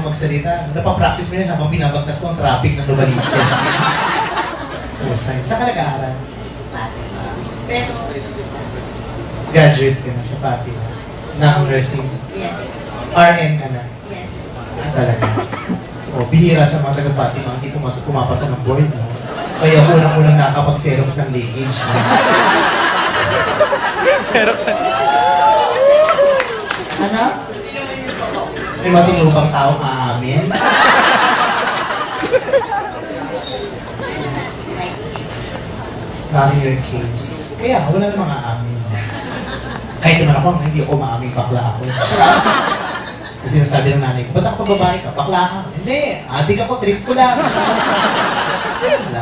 magsalita. Napapractice mo yun habang binabagtas ko ang traffic ng Novaliches. Saan ka nag-aaral? Pero... Graduate ka na sa Fatima? Ng nursing? Yes. RN ka na? Yes. Talaga. O, bihira sa mga taga-Fatima, hindi pumapasa ng board, no? Kaya unang-unang nakapag-xerox ng leakage. Xerox na. Ano? May matinupang taong aamin. Marry your case. Kaya wala namang aamin. Kahit naman ako, hindi ako maaming bakla ako. Kasi sinasabi ng nanay ko, ba't ako babae ka? Bakla ka? Hindi, adik ako, trip ko lang. Wala.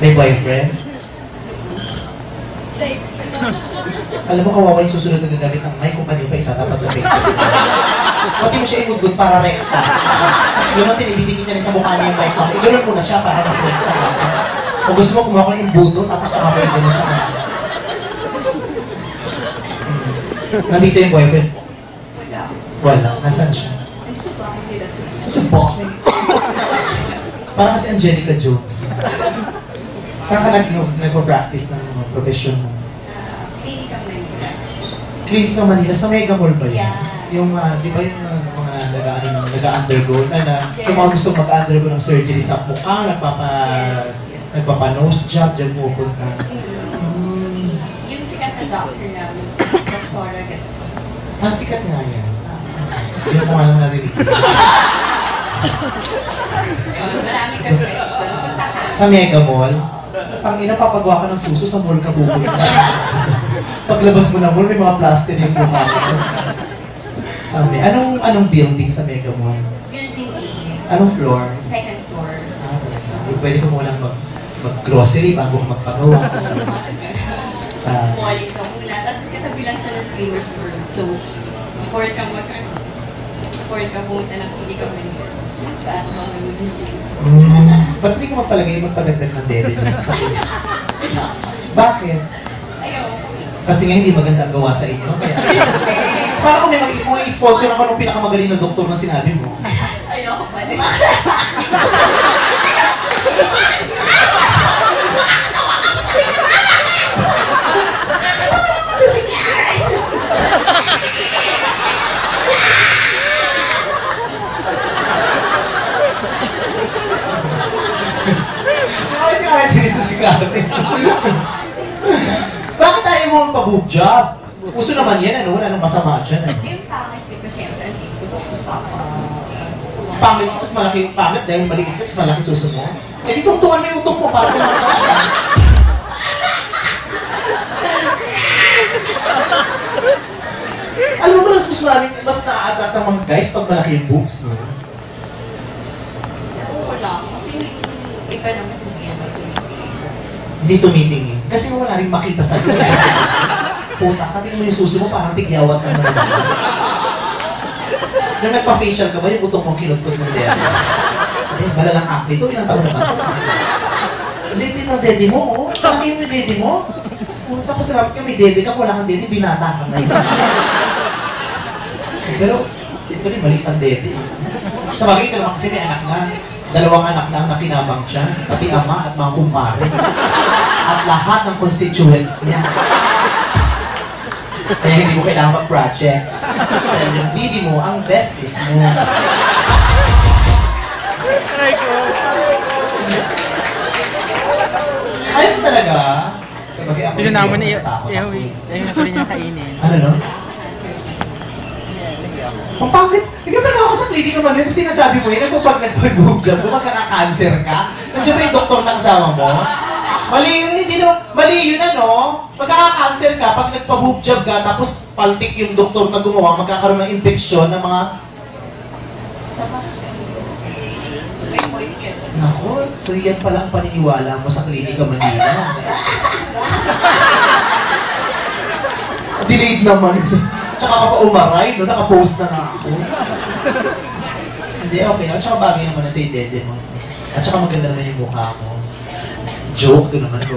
May boyfriend? Alam mo, kawawa yung susunod na gagamit ng mic kung paano pa itatapat sa Facebook. Pati mo siya imudgod para rekta. Kasi gano'n, tinibitikin niya rin sa mukha niya yung mic mo. Igano'n mo na siya para mas rekta. O gusto mo kumuha ko ng imbuto, tapos nakapag gano'n sa kanya. Nandito yung boyfriend mo? Wala. Nasaan siya? Sa bakit? Parang kasi Angelica Jones. Saan ka nag-practice ng profession mo? Clinical Manila. Clinical Manila? Sa Mega Mall ba yun? Yeah. Yung, di ba yung mga nag-undergo na yung mga gustong mag-undergo ng surgery sa mukha, nagpapa-nose job, dyan pupunta. Yung sikat na doctor namin, Dr. Gaston. Sikat nga yan. Hindi ko nga lang narinig. Marami kasi. Sa Mega Mall? Pangina, papagawa ka ng suso sa mall ka pupunta. Paglabas mo ng mall, may mga plaster yung mukha mo. Anong building sa Mega Mall? Building A. Anong floor? Second floor. Pwede ko munang mag-grocery bago magpagawa. Calling ka muna. Tapos katabi lang siya ng Screamer World. So, before ka pumunta ng hindi ka Manila. Ba't hindi ka magpalagay magpagagdag ng dede niya? Bakit? Ayaw. Kasi nga hindi magandang gawa sa inyo. Kaya, para kung may sponsor naman ng pinakamagaling na doktor na sinabi mo. Ayaw ko pa din. Ay, dito si Karen. Bakit tayo mo pa-boob job? Uso naman yan, ano? Wala nang masama dyan, ano? Yung pangit dito, siyempre, dito ko Pangit ka, mas malaki yung pangit dahil maliit ka, mas malaki suso mo. Eh, di tungtungan mo yung utok mo para kumakakas siya. Alam mo, mas na-attract ang mga guys pag malaki yung boobs, no? wala. Kasi iba naman yung Hindi tumitingin. Kasi wala rin makita sa iyo. Puta, kating mo yung suso mo, parang tigyawat naman. Nung nagpa-facial ka ba, yung butong mong kinudkod mong dede? Malalang acne ito, ilang taon na ba? Liti ng dede mo, oh. Malaki mo yung dede mo. Tapos sarap ka, may dede ka, wala kang dede, binata ka ngayon. Pero, ito rin, maliit ang dede. Sa bagay ka naman kasi may anak na. 2 anak na ang nakinabang siya, pati ama at mga kumpare. At lahat ng constituents niya. Kaya hindi mo kailangan mag-project. Dahil yung didi mo, ang best is mo. Ayun talaga. Sa bagay ako Hindi naman natakot ako. Ayun na pwede niya kainin. Ano no? Ang pangit. Ikaw talaga ako sa clinic naman rin. Sinasabi mo yun, pag nag-boob job, kung magkaka-cancer ka, nandiyan ba yung doktor na kasama mo? Mali yun, hindi no? Mali yun ano? Magkaka-cancer ka pag nagpa-boob job ka, tapos paltik yung doktor na gumawa, magkakaroon ng infeksyon ng mga... Nako, so yan pala ang paniniwala mo sa Klinika Manila. Delayed naman. Tsaka ka pa umaray, no? Nakapost na ako. Hindi, okay na. Tsaka bagay naman na sa dede mo. At tsaka maganda naman yung mukha mo. Joke, ito naman ko.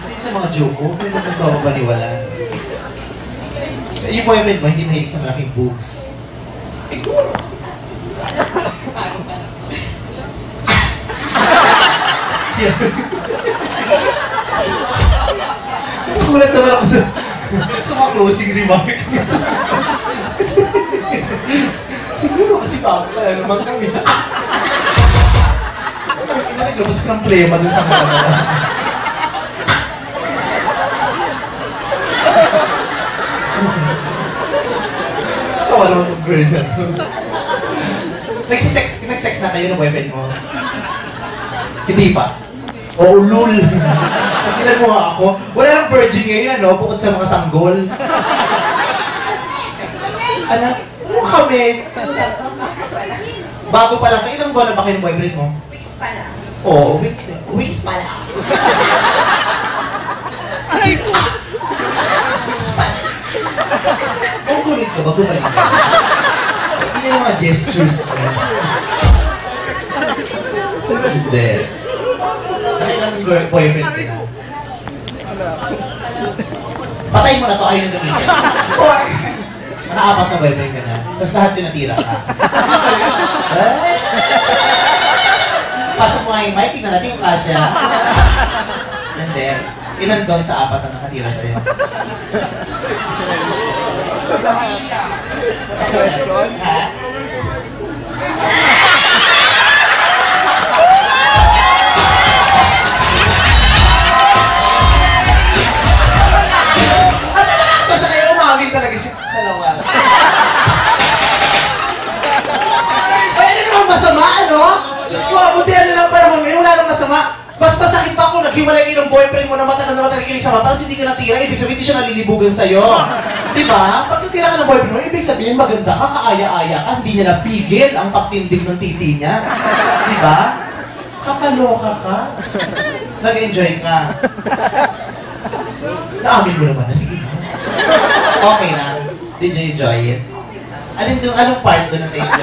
Kasi sa mga joke ko, hindi naman nagpapabaliwala. Yung boyfriend mo, hindi mahilig sa malaking boobs. Siguro. Bago pa lang. Yeah. Nagulat naman ako sa mga closing remark. Siguro kasi bago pa lang naman kami. Naglabas ko ng plema dun sa mga naman. Tawa naman yung girl na to. Nag-sex na kayo ng boyfriend mo? Hindi pa? Oo, lul. Tingnan mo nga ako. Wala nang virgin ngayon, ano? Bukod sa mga sanggol. Ano? Oo kami. Bago pa lang. Ilang buwan na ba kayo ng boyfriend mo? Weeks pa lang. Oo, weeks pa lang. Weeks pa lang. Kung kulit ka ba, bumalik ka. Hindi na mga gestures. Hindi. Nakailang boyfriend ka na. Patay mo na to, ayaw tumigil. Naka-apat na boyfriend ka na. Tapos lahat pinatira ka. Pasok mo nga yung mic, tingnan natin yung kasya. And then, ilan doon sa apat na nakatira sa'yo? Ha? Kasi kaya umamit talaga siya. Dalawa. Ay, ano naman masama, ano? Diyos ko, buti ano lang panahon ngayon, wala nang masama. Mas masakit pa kung naghiwalay kayo ng boyfriend mo na matagal kilig sa mata, tapos hindi ka natira, ibig sabihin hindi siya nalilibugan sa'yo. Diba? Pag natira ka ng boyfriend mo, ibig sabihin maganda ka, kaaya-aya ka, hindi niya napigil ang pagtindig ng titi niya. Diba? Kakaloka ka. Nag-enjoy ka. Naamin mo naman na, sige na. Okay na. Did you enjoy it? Anong part doon na na-enjoy?